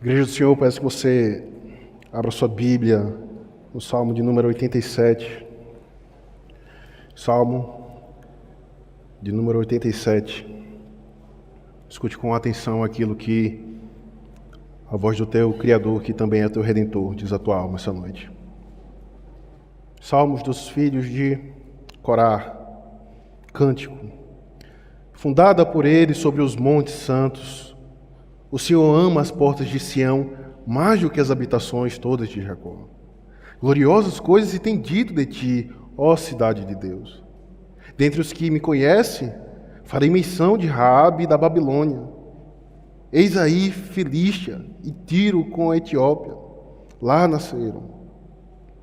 Igreja do Senhor, peço que você abra sua Bíblia no Salmo de número 87. Salmo de número 87. Escute com atenção aquilo que a voz do teu Criador, que também é teu Redentor, diz a tua alma essa noite. Salmos dos filhos de Corá, cântico. Fundada por ele sobre os montes santos, o Senhor ama as portas de Sião mais do que as habitações todas de Jacó. Gloriosas coisas se tem dito de ti, ó cidade de Deus. Dentre os que me conhecem, farei menção de Raabe e da Babilônia. Eis aí Filístia e Tiro com a Etiópia. Lá nasceram.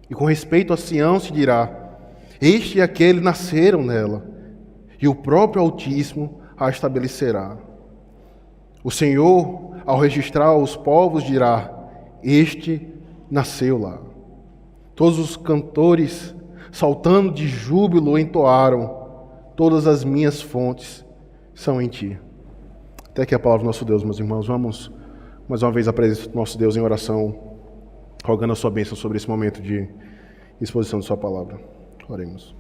E com respeito a Sião se dirá, este e aquele nasceram nela, e o próprio Altíssimo a estabelecerá. O Senhor, ao registrar os povos, dirá, este nasceu lá. Todos os cantores, saltando de júbilo, entoaram, todas as minhas fontes são em ti. Até aqui a palavra do nosso Deus, meus irmãos. Vamos mais uma vez à presença do nosso Deus em oração, rogando a sua bênção sobre esse momento de exposição de sua palavra. Oremos.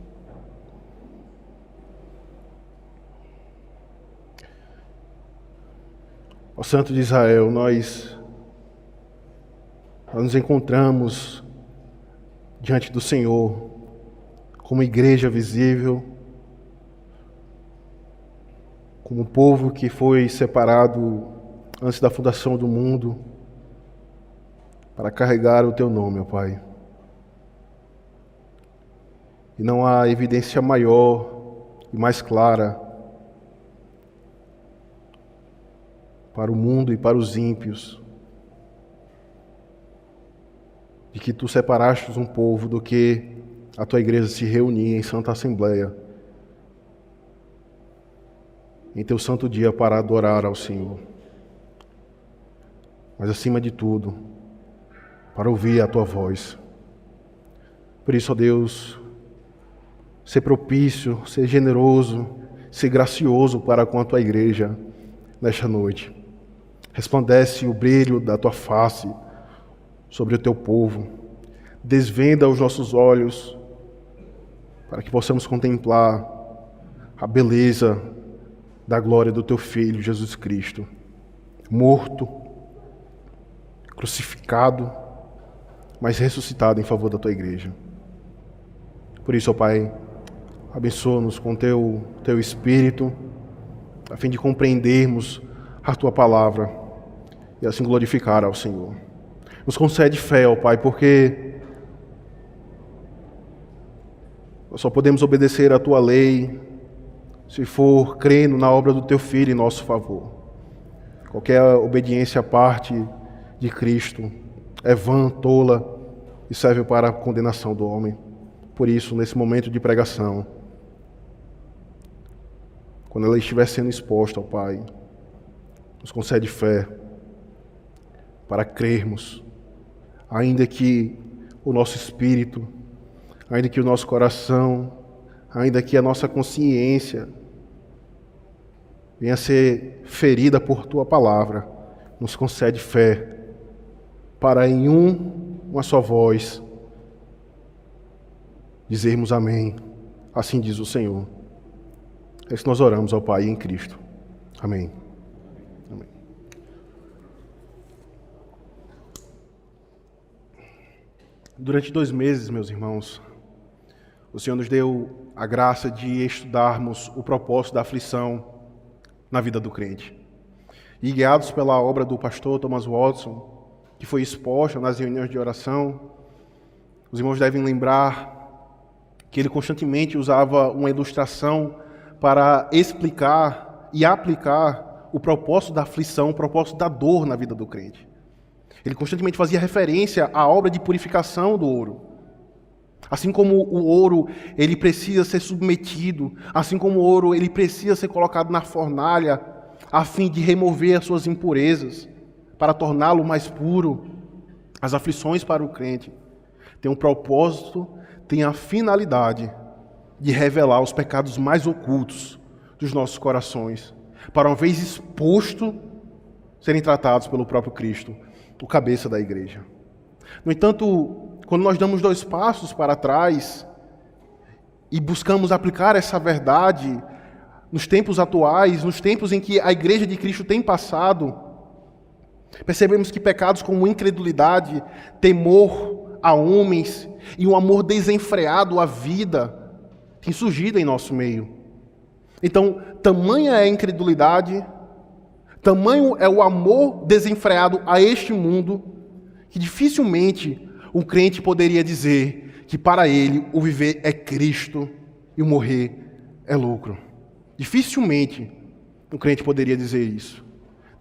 Ó Santo de Israel, nós nos encontramos diante do Senhor como igreja visível, como um povo que foi separado antes da fundação do mundo para carregar o teu nome, ó Pai. E não há evidência maior e mais clara para o mundo e para os ímpios de que tu separaste um povo do que a tua igreja se reunir em santa assembleia em teu santo dia para adorar ao Senhor. Mas acima de tudo, para ouvir a tua voz. Por isso, ó Deus, ser propício, ser generoso, ser gracioso para com a tua igreja nesta noite. Resplandece o brilho da tua face sobre o teu povo. Desvenda os nossos olhos para que possamos contemplar a beleza da glória do teu Filho, Jesus Cristo, morto, crucificado, mas ressuscitado em favor da tua igreja. Por isso, ó Pai, abençoa-nos com teu Espírito, a fim de compreendermos a tua palavra e assim glorificar ao Senhor. Nos concede fé, ó Pai, porque nós só podemos obedecer à tua lei se for crendo na obra do teu Filho em nosso favor. Qualquer obediência à parte de Cristo é vã, tola e serve para a condenação do homem. Por isso, nesse momento de pregação, quando ela estiver sendo exposta ao Pai, nos concede fé para crermos, ainda que o nosso espírito, ainda que o nosso coração, ainda que a nossa consciência venha a ser ferida por tua palavra, nos concede fé para em uma só voz dizermos amém. Assim diz o Senhor. É isso que nós oramos ao Pai em Cristo. Amém. Amém. Durante 2 meses, meus irmãos, o Senhor nos deu a graça de estudarmos o propósito da aflição na vida do crente. E guiados pela obra do pastor Thomas Watson, que foi exposta nas reuniões de oração, os irmãos devem lembrar que ele constantemente usava uma ilustração para explicar e aplicar o propósito da aflição, o propósito da dor na vida do crente. Ele constantemente fazia referência à obra de purificação do ouro. Assim como o ouro, ele precisa ser submetido, assim como o ouro, ele precisa ser colocado na fornalha, a fim de remover as suas impurezas, para torná-lo mais puro. As aflições para o crente têm um propósito, têm a finalidade de revelar os pecados mais ocultos dos nossos corações, para uma vez exposto, serem tratados pelo próprio Cristo o cabeça da igreja. No entanto, quando nós damos 2 passos para trás e buscamos aplicar essa verdade nos tempos atuais, nos tempos em que a igreja de Cristo tem passado, percebemos que pecados como incredulidade, temor a homens e um amor desenfreado à vida têm surgido em nosso meio. Então, tamanha é a incredulidade, tamanho é o amor desenfreado a este mundo, que dificilmente um crente poderia dizer que para ele o viver é Cristo e o morrer é lucro. Dificilmente um crente poderia dizer isso,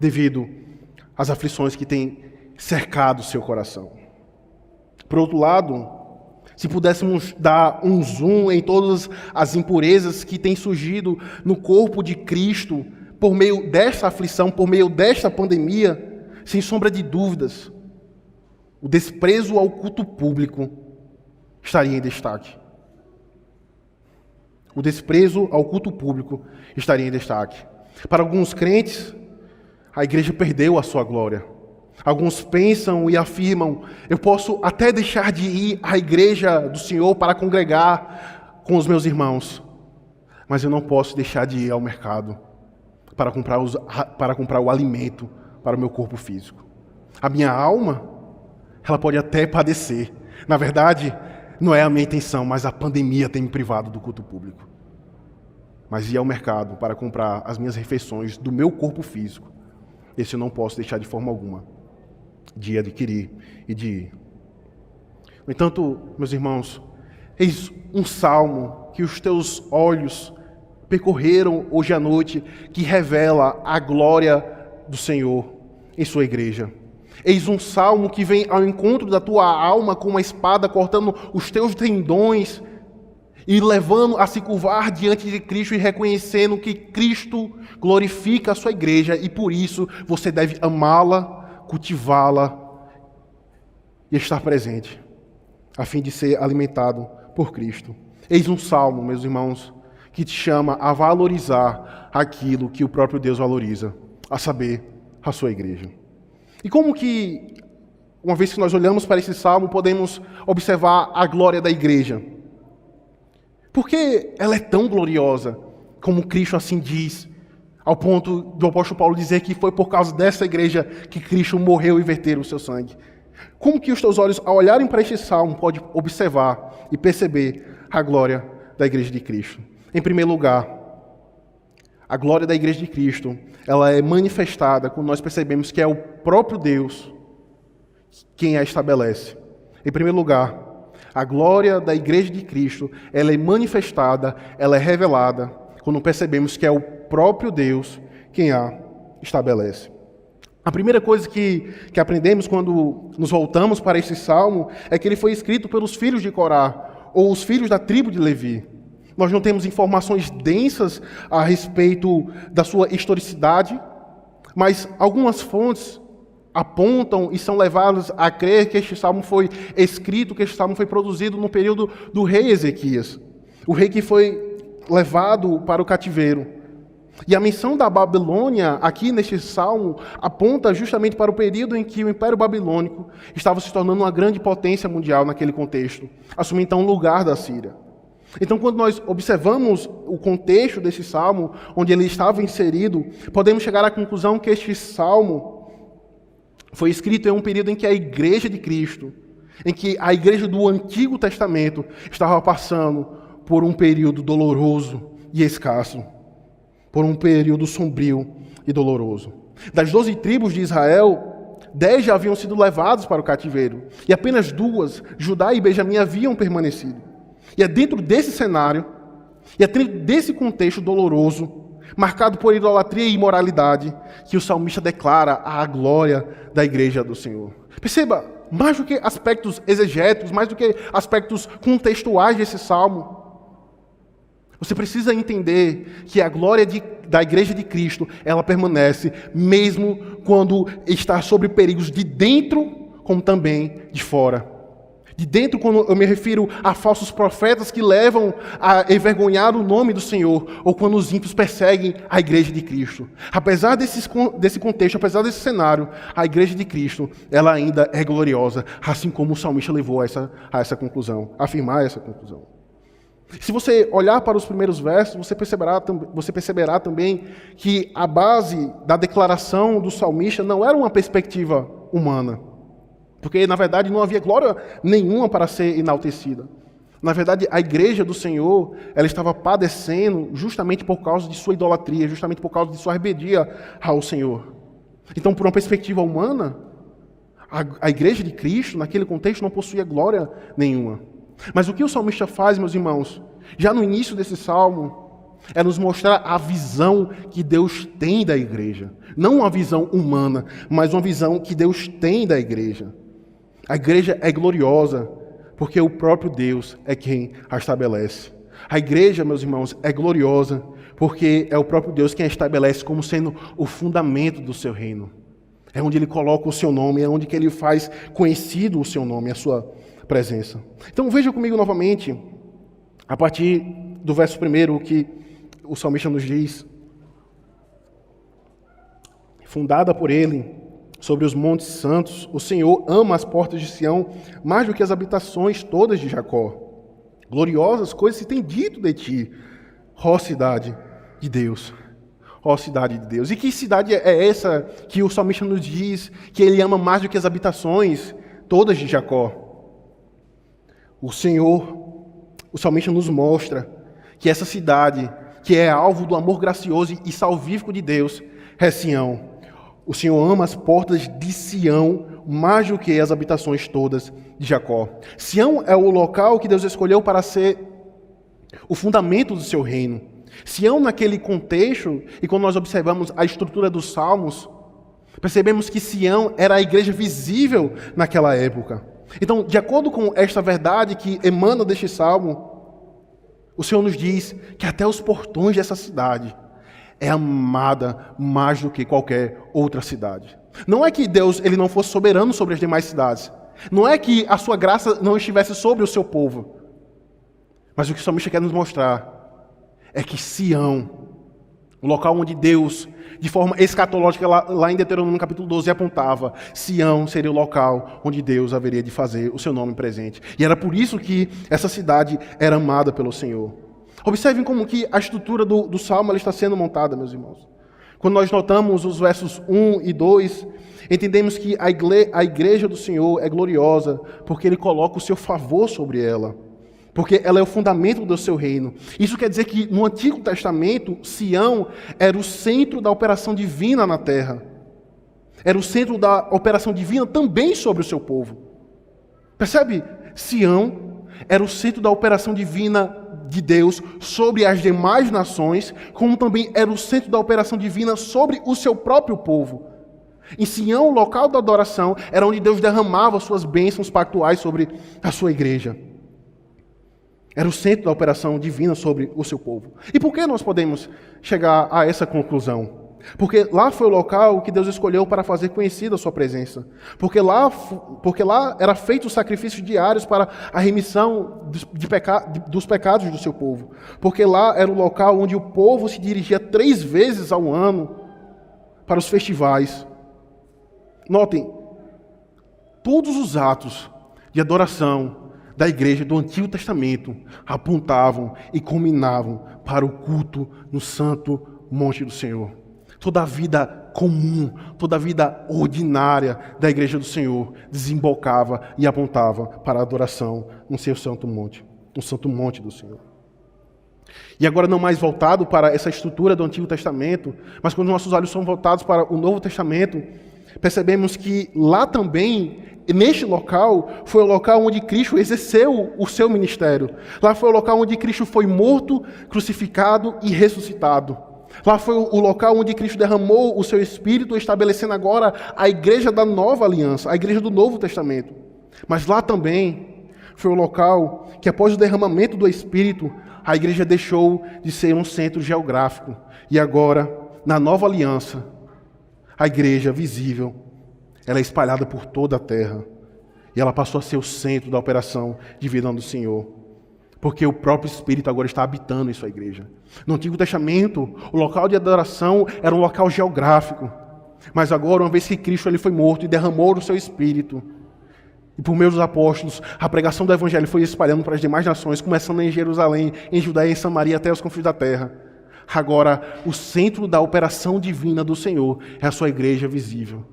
devido às aflições que têm cercado o seu coração. Por outro lado, se pudéssemos dar um zoom em todas as impurezas que têm surgido no corpo de Cristo por meio desta aflição, por meio desta pandemia, sem sombra de dúvidas, o desprezo ao culto público estaria em destaque. O desprezo ao culto público estaria em destaque. Para alguns crentes, a igreja perdeu a sua glória. Alguns pensam e afirmam: eu posso até deixar de ir à igreja do Senhor para congregar com os meus irmãos, mas eu não posso deixar de ir ao mercado para comprar o alimento para o meu corpo físico. A minha alma, ela pode até padecer. Na verdade, não é a minha intenção, mas a pandemia tem me privado do culto público. Mas ir ao mercado para comprar as minhas refeições do meu corpo físico, esse eu não posso deixar de forma alguma de adquirir e de ir. No entanto, meus irmãos, eis um salmo que os teus olhos percorreram hoje à noite, que revela a glória do Senhor em sua igreja. Eis um salmo que vem ao encontro da tua alma com uma espada, cortando os teus tendões e levando a se curvar diante de Cristo e reconhecendo que Cristo glorifica a sua igreja e por isso você deve amá-la, cultivá-la e estar presente, a fim de ser alimentado por Cristo. Eis um salmo, meus irmãos, que te chama a valorizar aquilo que o próprio Deus valoriza, a saber, a sua igreja. E como que, uma vez que nós olhamos para esse salmo, podemos observar a glória da igreja? Por que ela é tão gloriosa, como Cristo assim diz, ao ponto do apóstolo Paulo dizer que foi por causa dessa igreja que Cristo morreu e verteu o seu sangue? Como que os teus olhos, ao olharem para este salmo, podem observar e perceber a glória da igreja de Cristo? Em primeiro lugar, a glória da igreja de Cristo, ela é manifestada quando nós percebemos que é o próprio Deus quem a estabelece. Em primeiro lugar, a glória da igreja de Cristo, ela é manifestada, ela é revelada, quando percebemos que é o próprio Deus quem a estabelece. A primeira coisa que aprendemos quando nos voltamos para esse salmo é que ele foi escrito pelos filhos de Corá, ou os filhos da tribo de Levi. Nós não temos informações densas a respeito da sua historicidade, mas algumas fontes apontam e são levadas a crer que este salmo foi escrito, que este salmo foi produzido no período do rei Ezequias, o rei que foi levado para o cativeiro. E a menção da Babilônia aqui neste salmo aponta justamente para o período em que o Império Babilônico estava se tornando uma grande potência mundial naquele contexto, assumindo então o lugar da Síria. Então, quando nós observamos o contexto desse salmo, onde ele estava inserido, podemos chegar à conclusão que este salmo foi escrito em um período em que a igreja de Cristo, em que a igreja do Antigo Testamento estava passando por um período doloroso e escasso, por um período sombrio e doloroso. Das 12 tribos de Israel, 10 já haviam sido levados para o cativeiro, e apenas 2, Judá e Benjamim, haviam permanecido. E é dentro desse cenário, e é dentro desse contexto doloroso, marcado por idolatria e imoralidade, que o salmista declara a glória da igreja do Senhor. Perceba, mais do que aspectos exegéticos, mais do que aspectos contextuais desse salmo, você precisa entender que a glória da igreja de Cristo, ela permanece mesmo quando está sob perigos de dentro, como também de fora. De dentro, quando eu me refiro a falsos profetas que levam a envergonhar o nome do Senhor, ou quando os ímpios perseguem a igreja de Cristo. Apesar desse contexto, apesar desse cenário, a igreja de Cristo, ela ainda é gloriosa, assim como o salmista levou a essa conclusão, a afirmar essa conclusão. Se você olhar para os primeiros versos, você perceberá também que a base da declaração do salmista não era uma perspectiva humana. Porque, na verdade, não havia glória nenhuma para ser enaltecida. Na verdade, a igreja do Senhor, ela estava padecendo justamente por causa de sua idolatria, justamente por causa de sua rebeldia ao Senhor. Então, por uma perspectiva humana, a igreja de Cristo, naquele contexto, não possuía glória nenhuma. Mas o que o salmista faz, meus irmãos, já no início desse salmo, é nos mostrar a visão que Deus tem da igreja. Não uma visão humana, mas uma visão que Deus tem da igreja. A igreja é gloriosa, porque o próprio Deus é quem a estabelece. A igreja, meus irmãos, é gloriosa, porque é o próprio Deus quem a estabelece como sendo o fundamento do seu reino. É onde Ele coloca o seu nome, é onde que Ele faz conhecido o seu nome, a sua presença. Então veja comigo novamente, a partir do verso 1, o que o salmista nos diz. Fundada por Ele, sobre os montes santos, o Senhor ama as portas de Sião mais do que as habitações todas de Jacó. Gloriosas coisas se tem dito de ti, ó cidade de Deus. Ó cidade de Deus. E que cidade é essa que o salmista nos diz que ele ama mais do que as habitações todas de Jacó? O salmista nos mostra que essa cidade, que é alvo do amor gracioso e salvífico de Deus, é Sião. O Senhor ama as portas de Sião mais do que as habitações todas de Jacó. Sião é o local que Deus escolheu para ser o fundamento do seu reino. Sião, naquele contexto, e quando nós observamos a estrutura dos salmos, percebemos que Sião era a igreja visível naquela época. Então, de acordo com esta verdade que emana deste salmo, o Senhor nos diz que até os portões dessa cidade é amada mais do que qualquer outra cidade. Não é que Deus ele não fosse soberano sobre as demais cidades. Não é que a sua graça não estivesse sobre o seu povo. Mas o que o salmista quer nos mostrar é que Sião, o local onde Deus, de forma escatológica, lá em Deuteronômio capítulo 12, apontava, Sião seria o local onde Deus haveria de fazer o seu nome presente. E era por isso que essa cidade era amada pelo Senhor. Observem como que a estrutura do salmo ela está sendo montada, meus irmãos. Quando nós notamos os versos 1 e 2, entendemos que a igreja do Senhor é gloriosa, porque Ele coloca o seu favor sobre ela. Porque ela é o fundamento do seu reino. Isso quer dizer que no Antigo Testamento, Sião era o centro da operação divina na terra. Era o centro da operação divina também sobre o seu povo. Percebe? Sião era o centro da operação divina de Deus sobre as demais nações, como também era o centro da operação divina sobre o seu próprio povo. Em Sião, o local da adoração, era onde Deus derramava suas bênçãos pactuais sobre a sua igreja. Era o centro da operação divina sobre o seu povo. E por que nós podemos chegar a essa conclusão? Porque lá foi o local que Deus escolheu para fazer conhecida a sua presença. Porque lá era feito os sacrifícios diários para a remissão dos pecados do seu povo. Porque lá era o local onde o povo se dirigia 3 vezes ao ano para os festivais. Notem, todos os atos de adoração da igreja do Antigo Testamento apontavam e culminavam para o culto no santo monte do Senhor. Toda a vida comum, toda a vida ordinária da igreja do Senhor desembocava e apontava para a adoração no seu santo monte do Senhor. E agora não mais voltado para essa estrutura do Antigo Testamento, mas quando nossos olhos são voltados para o Novo Testamento, percebemos que lá também, neste local, foi o local onde Cristo exerceu o seu ministério. Lá foi o local onde Cristo foi morto, crucificado e ressuscitado. Lá foi o local onde Cristo derramou o seu Espírito, estabelecendo agora a igreja da nova aliança, a igreja do Novo Testamento. Mas lá também foi o local que, após o derramamento do Espírito, a igreja deixou de ser um centro geográfico. E agora, na nova aliança, a igreja visível, ela é espalhada por toda a terra. E ela passou a ser o centro da operação divina do Senhor. Porque o próprio Espírito agora está habitando em sua igreja. No Antigo Testamento, o local de adoração era um local geográfico. Mas agora, uma vez que Cristo ele foi morto e derramou o seu Espírito, e por meio dos apóstolos, a pregação do Evangelho foi espalhando para as demais nações, começando em Jerusalém, em Judeia e em Samaria, até os confins da terra. Agora, o centro da operação divina do Senhor é a sua igreja visível.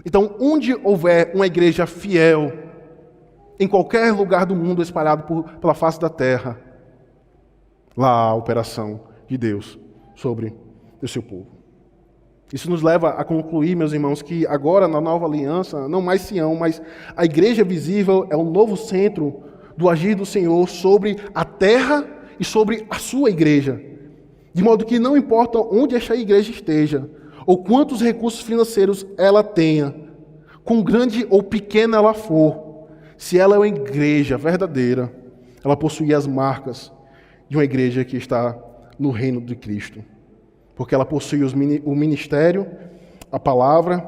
Então, onde houver uma igreja fiel, em qualquer lugar do mundo espalhado pela face da terra, lá há a operação de Deus sobre o seu povo. Isso nos leva a concluir, meus irmãos, que agora na nova aliança, não mais Sião, mas a igreja visível é o novo centro do agir do Senhor sobre a terra e sobre a sua igreja. De modo que não importa onde esta igreja esteja, ou quantos recursos financeiros ela tenha, quão grande ou pequena ela for, se ela é uma igreja verdadeira, ela possui as marcas de uma igreja que está no reino de Cristo. Porque ela possui o ministério, a palavra,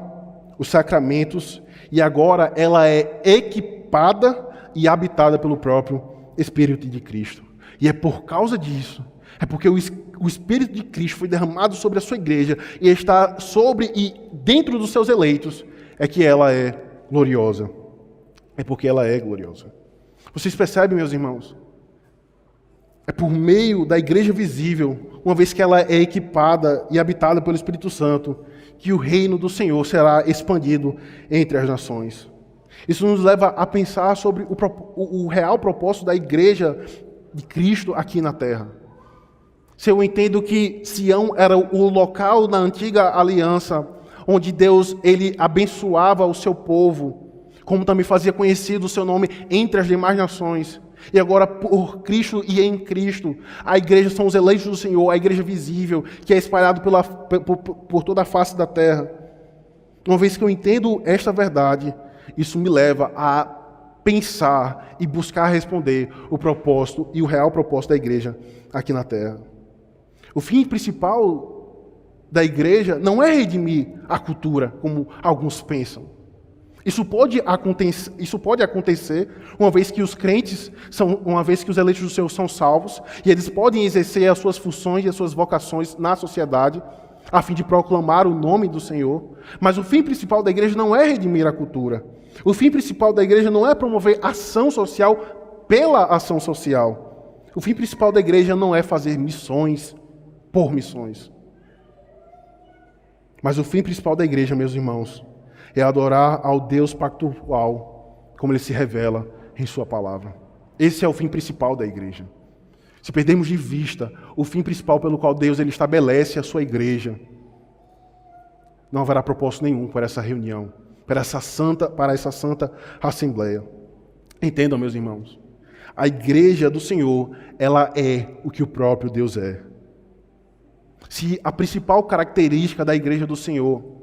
os sacramentos, e agora ela é equipada e habitada pelo próprio Espírito de Cristo. E é por causa disso, é porque o Espírito de Cristo foi derramado sobre a sua igreja e está sobre e dentro dos seus eleitos, é que ela é gloriosa. É porque ela é gloriosa. Vocês percebem, meus irmãos? É por meio da igreja visível, uma vez que ela é equipada e habitada pelo Espírito Santo, que o reino do Senhor será expandido entre as nações. Isso nos leva a pensar sobre o real propósito da igreja de Cristo aqui na terra. Se eu entendo que Sião era o local na antiga aliança, onde Deus ele abençoava o seu povo, como também fazia conhecido o seu nome entre as demais nações. E agora, por Cristo e em Cristo, a igreja são os eleitos do Senhor, a igreja visível, que é espalhada por toda a face da terra. Uma vez que eu entendo esta verdade, isso me leva a pensar e buscar responder o propósito e o real propósito da igreja aqui na terra. O fim principal da igreja não é redimir a cultura, como alguns pensam. Isso pode acontecer uma vez que os crentes uma vez que os eleitos do Senhor são salvos, e eles podem exercer as suas funções e as suas vocações na sociedade, a fim de proclamar o nome do Senhor. Mas o fim principal da igreja não é redimir a cultura. O fim principal da igreja não é promover ação social pela ação social. O fim principal da igreja não é fazer missões por missões. Mas o fim principal da igreja, meus irmãos, é adorar ao Deus pactual, como ele se revela em sua palavra. Esse é o fim principal da igreja. Se perdermos de vista o fim principal pelo qual Deus ele estabelece a sua igreja, não haverá propósito nenhum para essa reunião, para essa santa assembleia. Entendam, meus irmãos, a igreja do Senhor, ela é o que o próprio Deus é. Se a principal característica da igreja do Senhor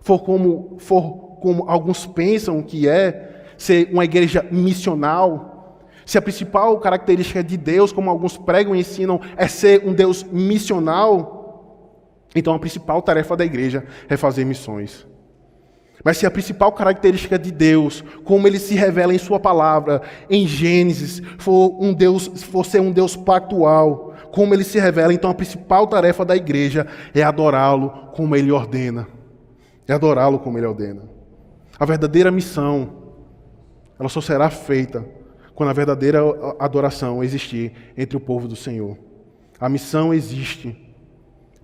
for como alguns pensam que é ser uma igreja missional, se a principal característica de Deus, como alguns pregam e ensinam, é ser um Deus missional, então a principal tarefa da igreja é fazer missões. Mas se a principal característica de Deus, como ele se revela em sua palavra, em Gênesis, for ser um Deus pactual, como ele se revela, então a principal tarefa da igreja é adorá-lo como ele ordena. É adorá-lo como ele ordena. A verdadeira missão, ela só será feita quando a verdadeira adoração existir entre o povo do Senhor. A missão existe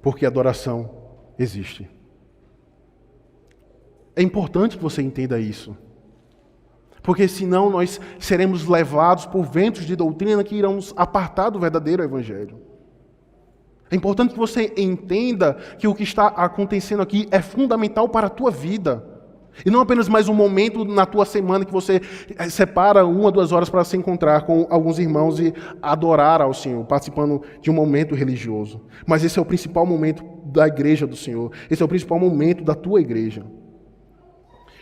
porque a adoração existe. É importante que você entenda isso. Porque senão nós seremos levados por ventos de doutrina que irão nos apartar do verdadeiro evangelho. É importante que você entenda que o que está acontecendo aqui é fundamental para a tua vida. E não apenas mais um momento na tua semana que você separa 1 ou 2 horas para se encontrar com alguns irmãos e adorar ao Senhor, participando de um momento religioso. Mas esse é o principal momento da igreja do Senhor. Esse é o principal momento da tua igreja.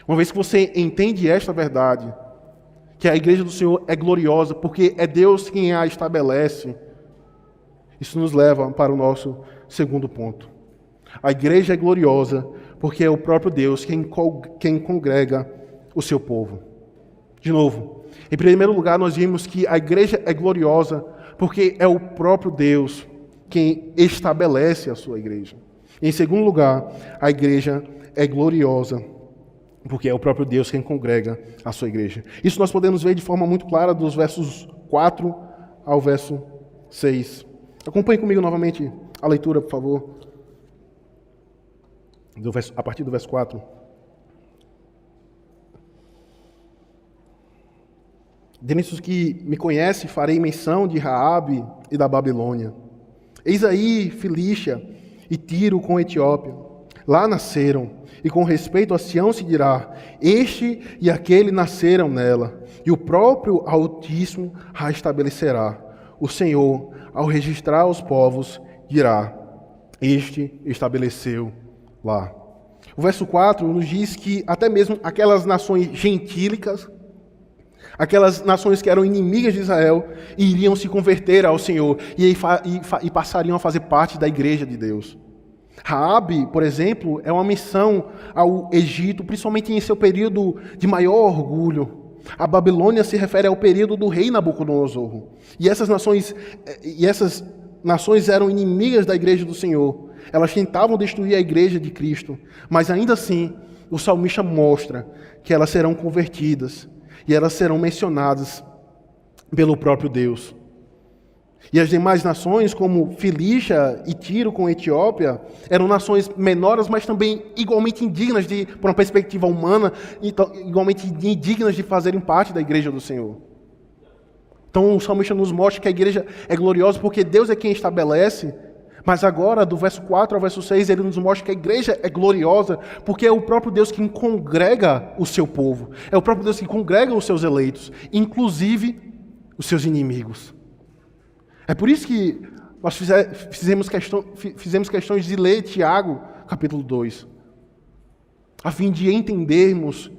Uma vez que você entende esta verdade, que a igreja do Senhor é gloriosa, porque é Deus quem a estabelece, isso nos leva para o nosso segundo ponto. A igreja é gloriosa porque é o próprio Deus quem congrega o seu povo. De novo, em primeiro lugar, nós vimos que a igreja é gloriosa porque é o próprio Deus quem estabelece a sua igreja. Em segundo lugar, a igreja é gloriosa porque é o próprio Deus quem congrega a sua igreja. Isso nós podemos ver de forma muito clara dos versos 4 ao verso 6. Acompanhe comigo novamente a leitura, por favor. A partir do verso 4. Dentre os que me conhecem, farei menção de Raabe e da Babilônia. Eis aí Filístia e Tiro com Etiópia. Lá nasceram, e com respeito a Sião se dirá, este e aquele nasceram nela, e o próprio Altíssimo a estabelecerá. O Senhor, ao registrar os povos, dirá, este estabeleceu lá. O verso 4 nos diz que até mesmo aquelas nações gentílicas, aquelas nações que eram inimigas de Israel, iriam se converter ao Senhor e passariam a fazer parte da igreja de Deus. Raabe, por exemplo, é uma missão ao Egito, principalmente em seu período de maior orgulho. A Babilônia se refere ao período do rei Nabucodonosor. E essas nações eram inimigas da igreja do Senhor. Elas tentavam destruir a igreja de Cristo, mas ainda assim, o salmista mostra que elas serão convertidas e elas serão mencionadas pelo próprio Deus. E as demais nações, como Filístia e Tiro com Etiópia, eram nações menores, mas também igualmente indignas por uma perspectiva humana, igualmente indignas de fazerem parte da igreja do Senhor. Então o salmista nos mostra que a igreja é gloriosa porque Deus é quem estabelece, mas agora, do verso 4 ao verso 6, ele nos mostra que a igreja é gloriosa porque é o próprio Deus quem congrega o seu povo, é o próprio Deus que congrega os seus eleitos, inclusive os seus inimigos. É por isso que nós fizemos questões de ler Tiago, capítulo 2, a fim de entendermos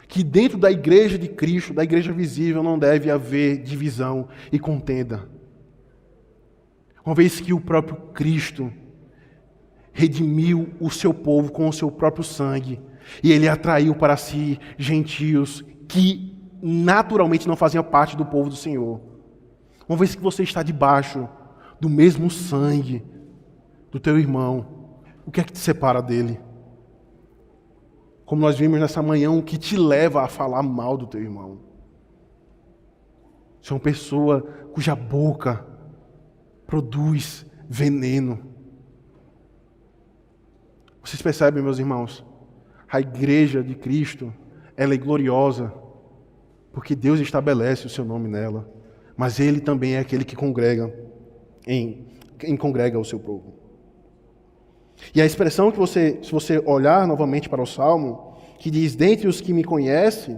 que dentro da igreja de Cristo, da igreja visível, não deve haver divisão e contenda. Uma vez que o próprio Cristo redimiu o seu povo com o seu próprio sangue, e ele atraiu para si gentios que naturalmente não faziam parte do povo do Senhor. Uma vez que você está debaixo do mesmo sangue do teu irmão, o que é que te separa dele? Como nós vimos nessa manhã, o que te leva a falar mal do teu irmão? Você é uma pessoa cuja boca produz veneno. Vocês percebem, meus irmãos? A igreja de Cristo, ela é gloriosa, porque Deus estabelece o seu nome nela. Mas Ele também é aquele que congrega, congrega o seu povo. E a expressão que se você olhar novamente para o Salmo, que diz, dentre os que me conhecem,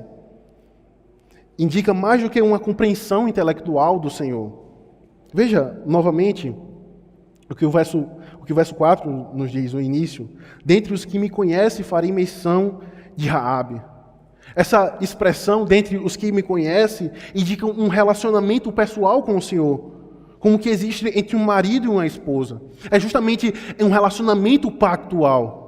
indica mais do que uma compreensão intelectual do Senhor. Veja, novamente, o que o verso 4 nos diz no início. Dentre os que me conhecem, farei menção de Raabe. Essa expressão, dentre os que me conhecem, indica um relacionamento pessoal com o Senhor, como que existe entre um marido e uma esposa. É justamente um relacionamento pactual.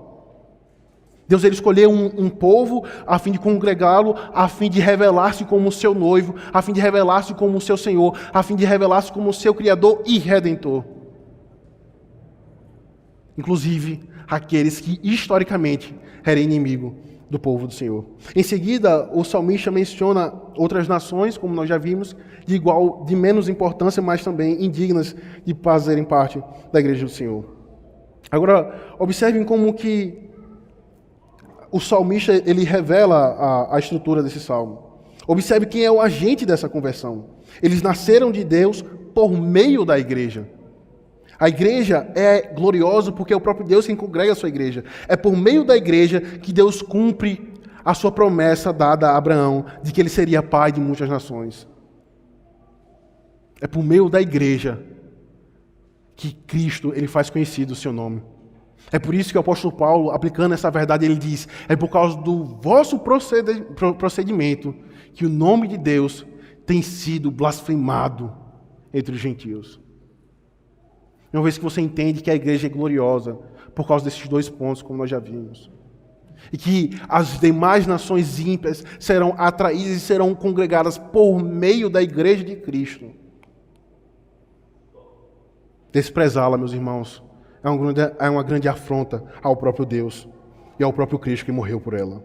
Deus ele escolheu um povo a fim de congregá-lo, a fim de revelar-se como seu noivo, a fim de revelar-se como o seu Senhor, a fim de revelar-se como o seu Criador e Redentor. Inclusive, aqueles que historicamente eram inimigo do povo do Senhor. Em seguida, o salmista menciona outras nações, como nós já vimos, de menos importância, mas também indignas de fazerem parte da igreja do Senhor. Agora, observem como que o salmista ele revela a estrutura desse salmo. Observe quem é o agente dessa conversão. Eles nasceram de Deus por meio da igreja. A igreja é gloriosa porque é o próprio Deus quem congrega a sua igreja. É por meio da igreja que Deus cumpre a sua promessa dada a Abraão de que ele seria pai de muitas nações. É por meio da igreja que Cristo ele faz conhecido o seu nome. É por isso que o apóstolo Paulo, aplicando essa verdade, ele diz, é por causa do vosso procedimento que o nome de Deus tem sido blasfemado entre os gentios. Uma vez que você entende que a igreja é gloriosa, por causa desses dois pontos, como nós já vimos. e que as demais nações ímpias serão atraídas e serão congregadas por meio da igreja de Cristo. Desprezá-la, meus irmãos, é uma grande afronta ao próprio Deus e ao próprio Cristo que morreu por ela.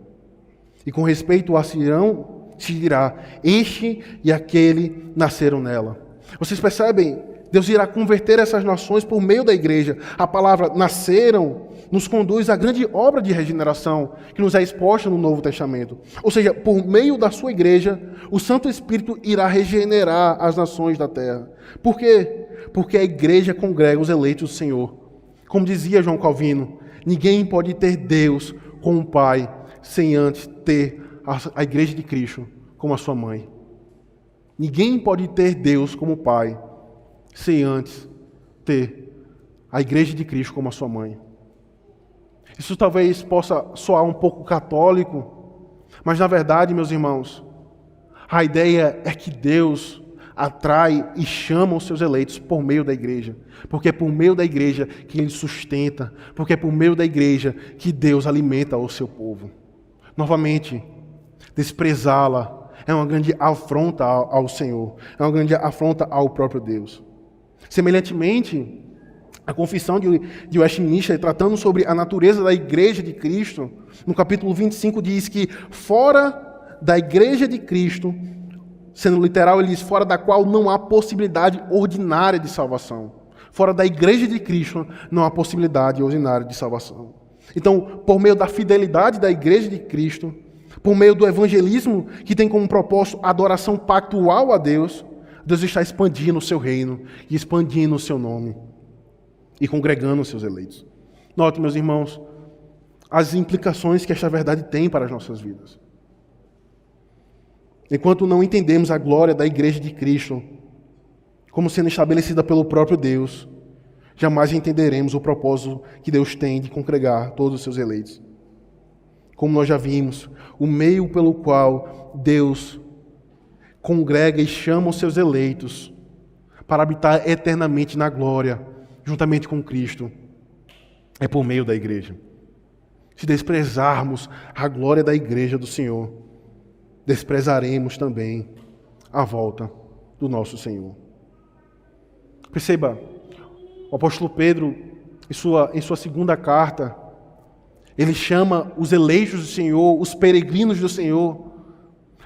E com respeito a Sião, se dirá: este e aquele nasceram nela. Vocês percebem? Deus irá converter essas nações por meio da igreja. A palavra nasceram nos conduz à grande obra de regeneração que nos é exposta no Novo Testamento. Ou seja, por meio da sua igreja, o Santo Espírito irá regenerar as nações da terra. Por quê? Porque a igreja congrega os eleitos do Senhor. Como dizia João Calvino, ninguém pode ter Deus como Pai sem antes ter a igreja de Cristo como a sua mãe. Ninguém pode ter Deus como Pai sem antes ter a igreja de Cristo como a sua mãe. Isso talvez possa soar um pouco católico, mas na verdade, meus irmãos, a ideia é que Deus atrai e chama os seus eleitos por meio da igreja, porque é por meio da igreja que Ele sustenta, porque é por meio da igreja que Deus alimenta o seu povo. Novamente, desprezá-la é uma grande afronta ao Senhor, é uma grande afronta ao próprio Deus. Semelhantemente, a confissão de Westminster, tratando sobre a natureza da igreja de Cristo, no capítulo 25 diz que fora da igreja de Cristo, sendo literal, ele diz, fora da qual não há possibilidade ordinária de salvação. Fora da igreja de Cristo não há possibilidade ordinária de salvação. Então, por meio da fidelidade da igreja de Cristo, por meio do evangelismo que tem como propósito a adoração pactual a Deus, Deus está expandindo o seu reino e expandindo o seu nome e congregando os seus eleitos. Note, meus irmãos, as implicações que esta verdade tem para as nossas vidas. Enquanto não entendemos a glória da igreja de Cristo como sendo estabelecida pelo próprio Deus, jamais entenderemos o propósito que Deus tem de congregar todos os seus eleitos. Como nós já vimos, o meio pelo qual Deus congrega e chama os seus eleitos para habitar eternamente na glória, juntamente com Cristo, é por meio da igreja. Se desprezarmos a glória da igreja do Senhor, desprezaremos também a volta do nosso Senhor. Perceba, o apóstolo Pedro, em sua segunda carta, ele chama os eleitos do Senhor, os peregrinos do Senhor,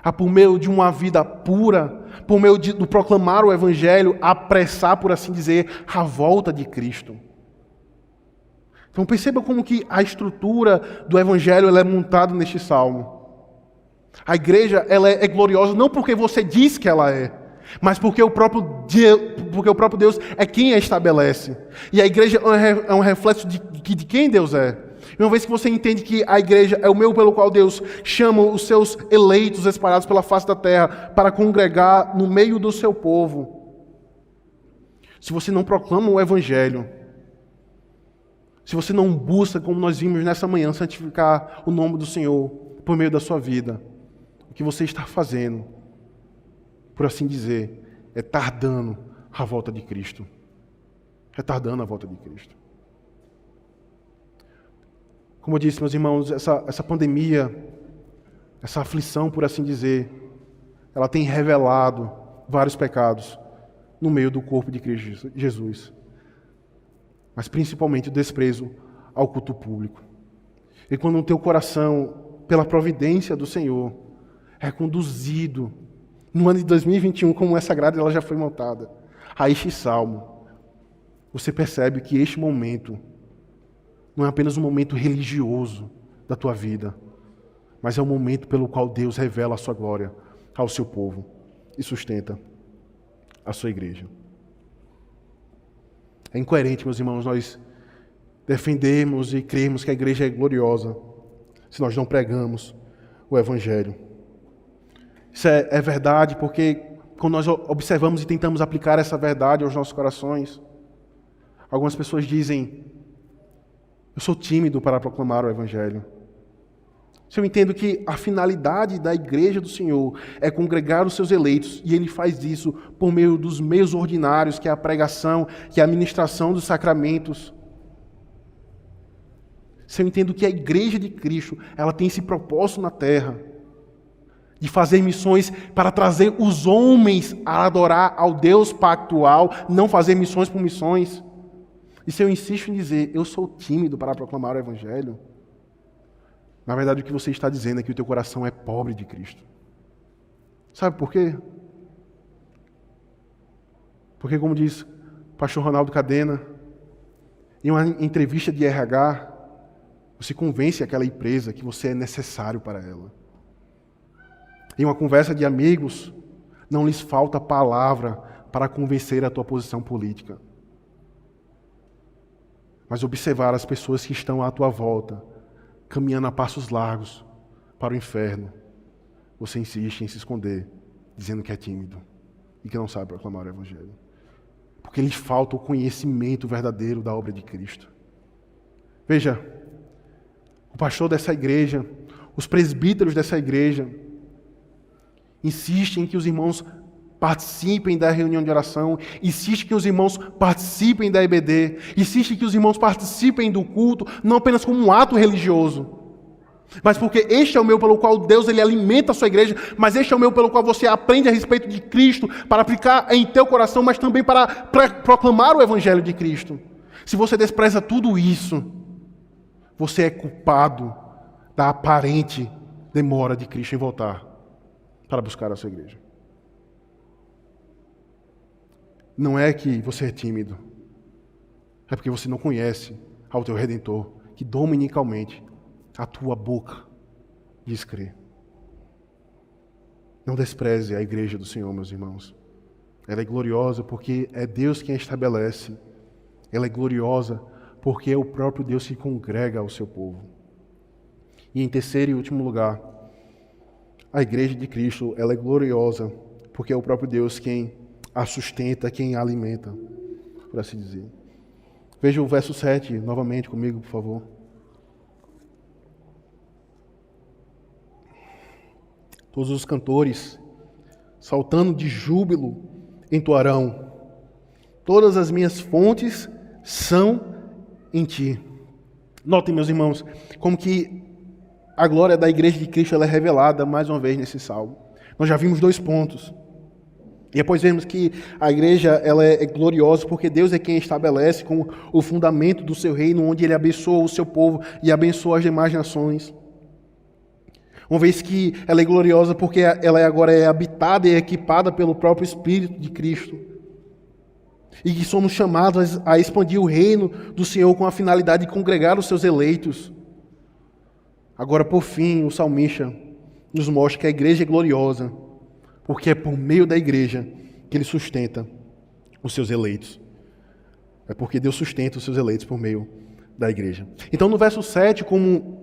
a por meio de uma vida pura, por meio do proclamar o Evangelho, apressar, por assim dizer, a volta de Cristo. Então perceba como que a estrutura do Evangelho ela é montada neste salmo. A igreja ela é gloriosa não porque você diz que ela é, mas porque o próprio Deus é quem a estabelece. E a igreja é um reflexo de quem Deus é. E uma vez que você entende que a igreja é o meio pelo qual Deus chama os seus eleitos espalhados pela face da terra para congregar no meio do seu povo. Se você não proclama o Evangelho, se você não busca, como nós vimos nessa manhã, santificar o nome do Senhor por meio da sua vida, o que você está fazendo, por assim dizer, é tardando a volta de Cristo. É tardando a volta de Cristo. Como eu disse, meus irmãos, essa pandemia, essa aflição, por assim dizer, ela tem revelado vários pecados no meio do corpo de Cristo Jesus. Mas principalmente o desprezo ao culto público. E quando o teu coração, pela providência do Senhor, é conduzido no ano de 2021, como essa grade ela já foi montada, a este salmo, você percebe que este momento não é apenas um momento religioso da tua vida, mas é um momento pelo qual Deus revela a sua glória ao seu povo e sustenta a sua igreja. É incoerente, meus irmãos, nós defendermos e crermos que a igreja é gloriosa se nós não pregamos o Evangelho. Isso é verdade porque quando nós observamos e tentamos aplicar essa verdade aos nossos corações, algumas pessoas dizem: eu sou tímido para proclamar o Evangelho. Se eu entendo que a finalidade da igreja do Senhor é congregar os seus eleitos, e Ele faz isso por meio dos meios ordinários, que é a pregação, que é a ministração dos sacramentos. se eu entendo que a igreja de Cristo, ela tem esse propósito na terra, de fazer missões para trazer os homens a adorar ao Deus pactual, não fazer missões por missões. E se eu insisto em dizer, eu sou tímido para proclamar o Evangelho, na verdade o que você está dizendo é que o teu coração é pobre de Cristo. Sabe por quê? Porque, como diz o pastor Ronaldo Cadena, em uma entrevista de RH, você convence aquela empresa que você é necessário para ela. Em uma conversa de amigos, não lhes falta palavra para convencer a tua posição política. Mas observar as pessoas que estão à tua volta, caminhando a passos largos para o inferno, você insiste em se esconder, dizendo que é tímido e que não sabe proclamar o Evangelho. Porque lhes falta o conhecimento verdadeiro da obra de Cristo. Veja, o pastor dessa igreja, os presbíteros dessa igreja, insistem que os irmãos participem da reunião de oração, insistem que os irmãos participem da EBD, insistem que os irmãos participem do culto, não apenas como um ato religioso, mas porque este é o meio pelo qual Deus ele alimenta a sua igreja, mas este é o meio pelo qual você aprende a respeito de Cristo, para aplicar em teu coração, mas também para proclamar o Evangelho de Cristo. Se você despreza tudo isso, você é culpado da aparente demora de Cristo em voltar para buscar a sua igreja. Não é que você é tímido, é porque você não conhece ao teu Redentor, que dominicalmente a tua boca diz crer. Não despreze a igreja do Senhor, meus irmãos. Ela é gloriosa porque é Deus quem a estabelece. Ela é gloriosa porque é o próprio Deus que congrega ao seu povo. E em terceiro e último lugar, a igreja de Cristo, ela é gloriosa porque é o próprio Deus quem a sustenta, quem a alimenta, por assim dizer. Veja o verso 7 novamente comigo, por favor. Todos os cantores, saltando de júbilo, entoarão: todas as minhas fontes são em ti. Notem, meus irmãos, como que a glória da igreja de Cristo ela é revelada mais uma vez nesse salmo. Nós já vimos 2 pontos. E depois vemos que a igreja ela é gloriosa porque Deus é quem estabelece com o fundamento do seu reino, onde Ele abençoa o seu povo e abençoa as demais nações. Uma vez que ela é gloriosa porque ela agora é habitada e equipada pelo próprio Espírito de Cristo. E que somos chamados a expandir o reino do Senhor com a finalidade de congregar os seus eleitos. Agora, por fim, o salmista nos mostra que a igreja é gloriosa, porque é por meio da igreja que Ele sustenta os seus eleitos. É porque Deus sustenta os seus eleitos por meio da igreja. Então, no verso 7, como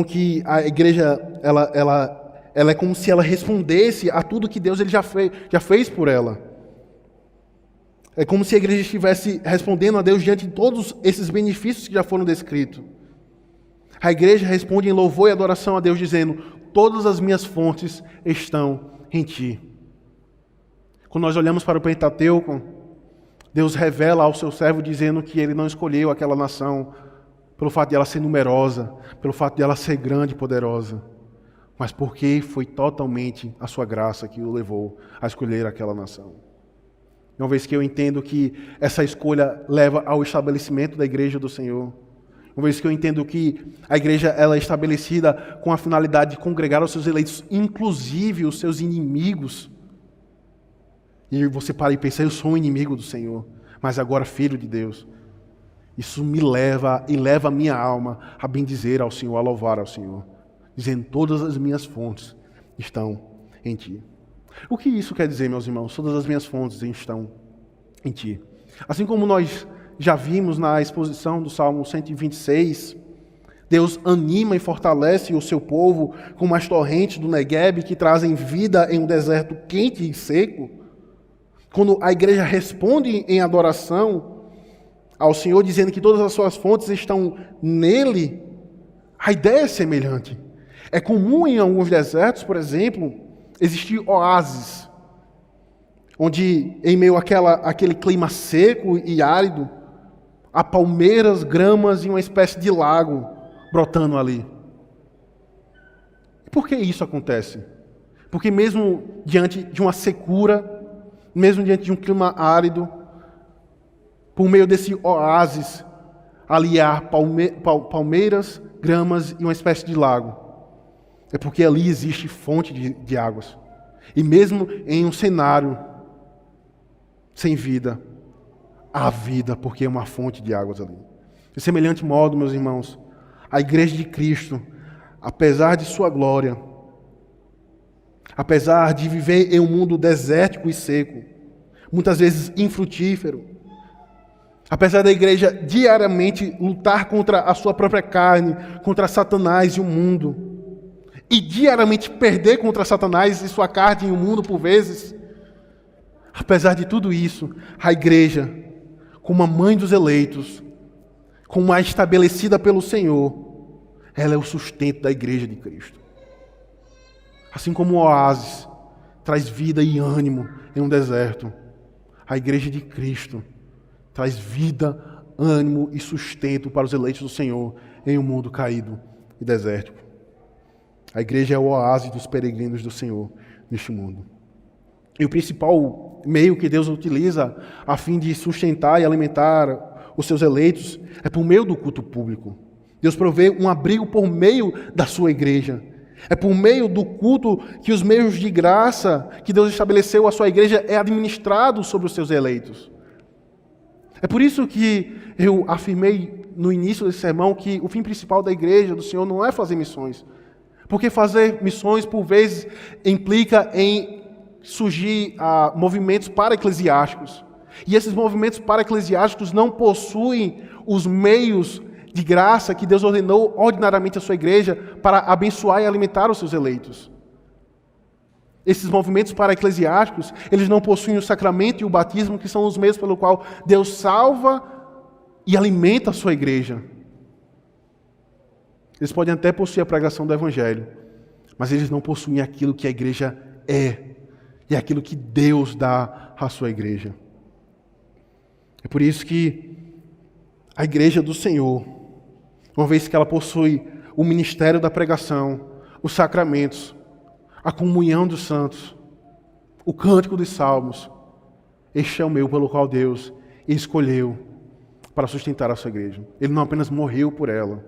que a igreja ela é como se ela respondesse a tudo que Deus ele já fez por ela. É como se a igreja estivesse respondendo a Deus diante de todos esses benefícios que já foram descritos. A igreja responde em louvor e adoração a Deus, dizendo: todas as minhas fontes estão em ti. Quando nós olhamos para o Pentateuco, Deus revela ao seu servo dizendo que Ele não escolheu aquela nação pelo fato de ela ser numerosa, pelo fato de ela ser grande e poderosa, mas porque foi totalmente a sua graça que o levou a escolher aquela nação. Uma vez que eu entendo que essa escolha leva ao estabelecimento da igreja do Senhor, uma vez que eu entendo que a igreja ela é estabelecida com a finalidade de congregar os seus eleitos, inclusive os seus inimigos. E você para e pensa: eu sou um inimigo do Senhor, mas agora filho de Deus. Isso me leva e leva a minha alma a bendizer ao Senhor, a louvar ao Senhor, dizendo: todas as minhas fontes estão em ti. O que isso quer dizer, meus irmãos? Todas as minhas fontes estão em ti. Assim como nós já vimos na exposição do Salmo 126, Deus anima e fortalece o seu povo como as torrentes do Negueb que trazem vida em um deserto quente e seco. Quando a igreja responde em adoração ao Senhor, dizendo que todas as suas fontes estão nele, a ideia é semelhante. É comum em alguns desertos, por exemplo, existir oásis, onde em meio àquele clima seco e árido, há palmeiras, gramas e uma espécie de lago brotando ali. E por que isso acontece? Porque mesmo diante de uma secura, mesmo diante de um clima árido, por meio desse oásis, ali há palmeiras, gramas e uma espécie de lago. É porque ali existe fonte de águas. E mesmo em um cenário sem vida, há vida, porque é uma fonte de águas ali. De semelhante modo, meus irmãos, a Igreja de Cristo, apesar de sua glória, apesar de viver em um mundo desértico e seco, muitas vezes infrutífero, apesar da igreja diariamente lutar contra a sua própria carne, contra Satanás e o mundo, e diariamente perder contra Satanás e sua carne e o mundo por vezes, apesar de tudo isso, a igreja, como a mãe dos eleitos, como a estabelecida pelo Senhor, ela é o sustento da igreja de Cristo. Assim como o oásis traz vida e ânimo em um deserto, a igreja de Cristo traz vida, ânimo e sustento para os eleitos do Senhor em um mundo caído e desértico. A igreja é o oásis dos peregrinos do Senhor neste mundo. E o principal meio que Deus utiliza a fim de sustentar e alimentar os seus eleitos é por meio do culto público. Deus provê um abrigo por meio da sua igreja. É por meio do culto que os meios de graça que Deus estabeleceu à sua igreja é administrado sobre os seus eleitos. É por isso que eu afirmei no início desse sermão que o fim principal da igreja do Senhor não é fazer missões. Porque fazer missões, por vezes, implica em surgir movimentos para-eclesiásticos. E esses movimentos para-eclesiásticos não possuem os meios de graça que Deus ordenou ordinariamente à sua igreja para abençoar e alimentar os seus eleitos. Esses movimentos para-eclesiásticos, eles não possuem o sacramento e o batismo, que são os meios pelo qual Deus salva e alimenta a sua igreja. Eles podem até possuir a pregação do Evangelho, mas eles não possuem aquilo que a igreja é, e aquilo que Deus dá à sua igreja. É por isso que a igreja do Senhor, uma vez que ela possui o ministério da pregação, os sacramentos, a comunhão dos santos, o cântico dos salmos, este é o meio pelo qual Deus escolheu para sustentar a sua igreja. Ele não apenas morreu por ela,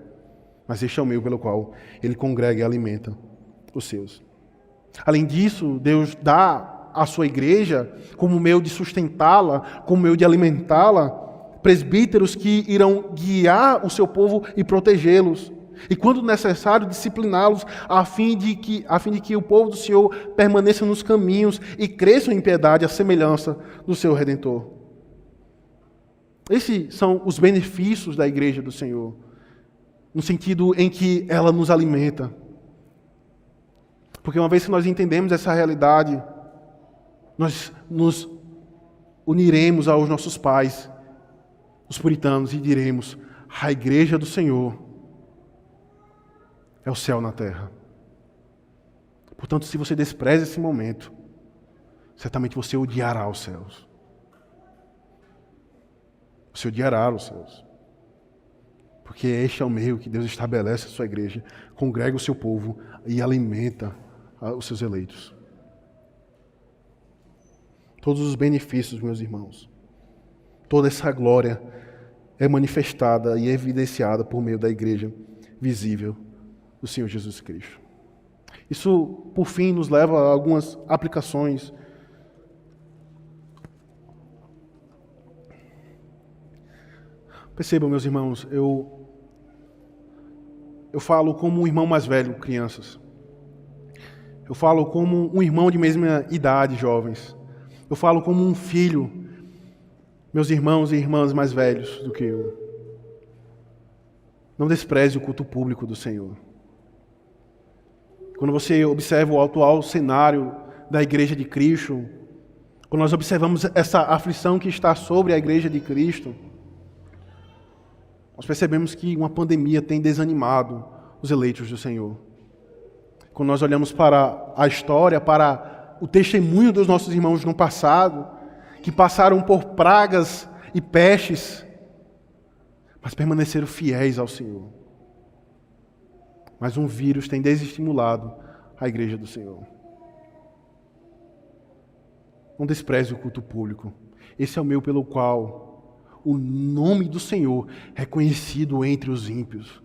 mas este é o meio pelo qual Ele congrega e alimenta os seus. Além disso, Deus dá à sua igreja, como meio de sustentá-la, como meio de alimentá-la, presbíteros que irão guiar o seu povo e protegê-los. E quando necessário, discipliná-los, a fim de que o povo do Senhor permaneça nos caminhos e cresça em piedade à semelhança do seu Redentor. Esses são os benefícios da igreja do Senhor, no sentido em que ela nos alimenta. Porque uma vez que nós entendemos essa realidade, nós nos uniremos aos nossos pais, os puritanos, e diremos: a igreja do Senhor é o céu na terra. Portanto, se você despreza esse momento, certamente você odiará os céus. Você odiará os céus. Porque este é o meio que Deus estabelece a sua igreja, congrega o seu povo e alimenta os seus eleitos. Todos os benefícios, meus irmãos, toda essa glória é manifestada e evidenciada por meio da igreja visível do Senhor Jesus Cristo. Isso, por fim, nos leva a algumas aplicações. Percebam, meus irmãos, eu falo como um irmão mais velho, crianças. Eu falo como um irmão de mesma idade, jovens. Eu falo como um filho, meus irmãos e irmãs mais velhos do que eu. Não despreze o culto público do Senhor. Quando você observa o atual cenário da Igreja de Cristo, quando nós observamos essa aflição que está sobre a Igreja de Cristo, nós percebemos que uma pandemia tem desanimado os eleitos do Senhor. Quando nós olhamos para a história, para o testemunho dos nossos irmãos no passado, que passaram por pragas e pestes, mas permaneceram fiéis ao Senhor. Mas um vírus tem desestimulado a igreja do Senhor. Não despreze o culto público. Esse é o meio pelo qual o nome do Senhor é conhecido entre os ímpios.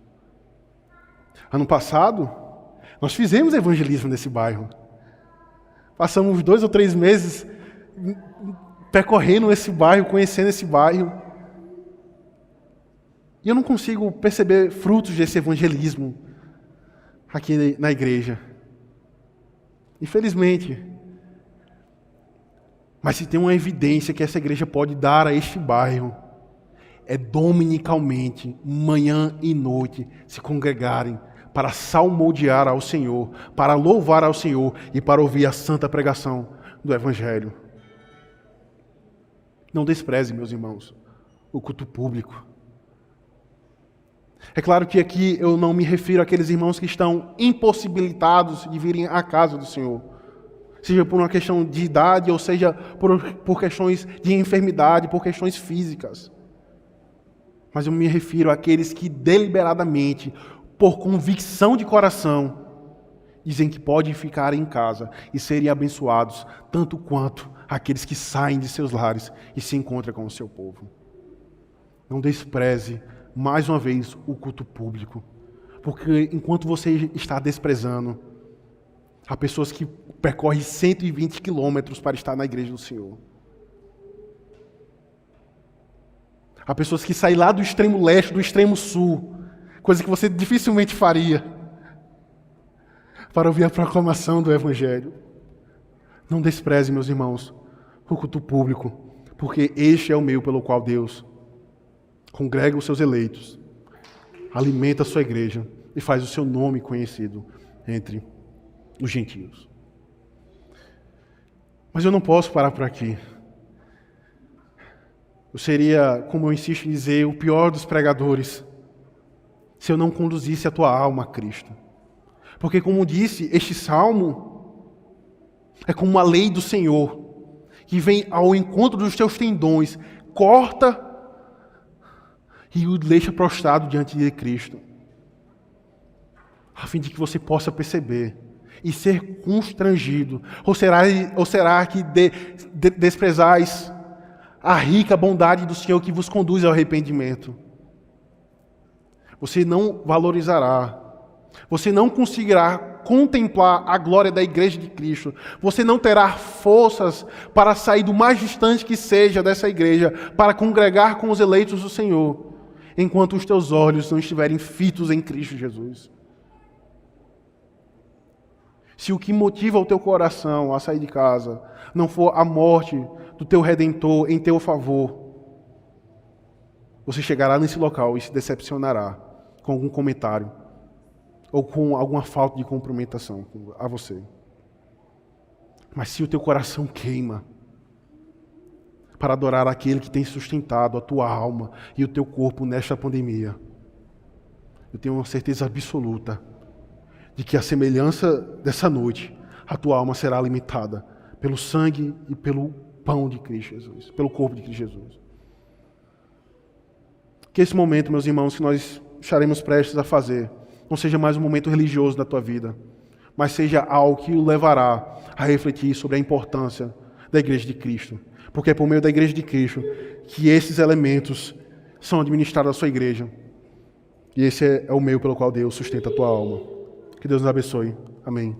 Ano passado, nós fizemos evangelismo nesse bairro. Passamos 2 ou 3 meses percorrendo esse bairro, conhecendo esse bairro. E eu não consigo perceber frutos desse evangelismo aqui na igreja. Infelizmente. Mas se tem uma evidência que essa igreja pode dar a este bairro, é dominicalmente, manhã e noite, se congregarem para salmodiar ao Senhor, para louvar ao Senhor e para ouvir a santa pregação do Evangelho. Não despreze, meus irmãos, o culto público. É claro que aqui eu não me refiro àqueles irmãos que estão impossibilitados de virem à casa do Senhor. Seja por uma questão de idade, ou seja por questões de enfermidade, por questões físicas. Mas eu me refiro àqueles que deliberadamente, por convicção de coração, dizem que podem ficar em casa e serem abençoados, tanto quanto aqueles que saem de seus lares e se encontram com o seu povo. Não despreze, mais uma vez, o culto público, porque enquanto você está desprezando, há pessoas que percorrem 120 quilômetros para estar na igreja do Senhor. Há pessoas que saem lá do extremo leste, do extremo sul, coisa que você dificilmente faria, para ouvir a proclamação do Evangelho. Não despreze, meus irmãos, o culto público, porque este é o meio pelo qual Deus congrega os seus eleitos, alimenta a sua igreja e faz o seu nome conhecido entre os gentios. Mas eu não posso parar por aqui. Eu seria, como eu insisto em dizer, o pior dos pregadores se eu não conduzisse a tua alma a Cristo. Porque, como disse, este salmo é como uma lei do Senhor, que vem ao encontro dos teus tendões, corta e o deixa prostrado diante de Cristo, a fim de que você possa perceber e ser constrangido. Ou será que desprezais a rica bondade do Senhor que vos conduz ao arrependimento? Você não valorizará, você não conseguirá contemplar a glória da igreja de Cristo, você não terá forças para sair do mais distante que seja dessa igreja, para congregar com os eleitos do Senhor, enquanto os teus olhos não estiverem fitos em Cristo Jesus. Se o que motiva o teu coração a sair de casa não for a morte do teu Redentor em teu favor, você chegará nesse local e se decepcionará com algum comentário ou com alguma falta de cumprimentação a você. Mas se o teu coração queima para adorar aquele que tem sustentado a tua alma e o teu corpo nesta pandemia, eu tenho uma certeza absoluta de que a semelhança dessa noite, a tua alma será alimentada pelo sangue e pelo pão de Cristo Jesus, pelo corpo de Cristo Jesus. Que esse momento, meus irmãos, que nós estaremos prestes a fazer, não seja mais um momento religioso da tua vida, mas seja algo que o levará a refletir sobre a importância da igreja de Cristo. Porque é por meio da igreja de Cristo que esses elementos são administrados à sua igreja. E esse é o meio pelo qual Deus sustenta a tua alma. Que Deus nos abençoe. Amém.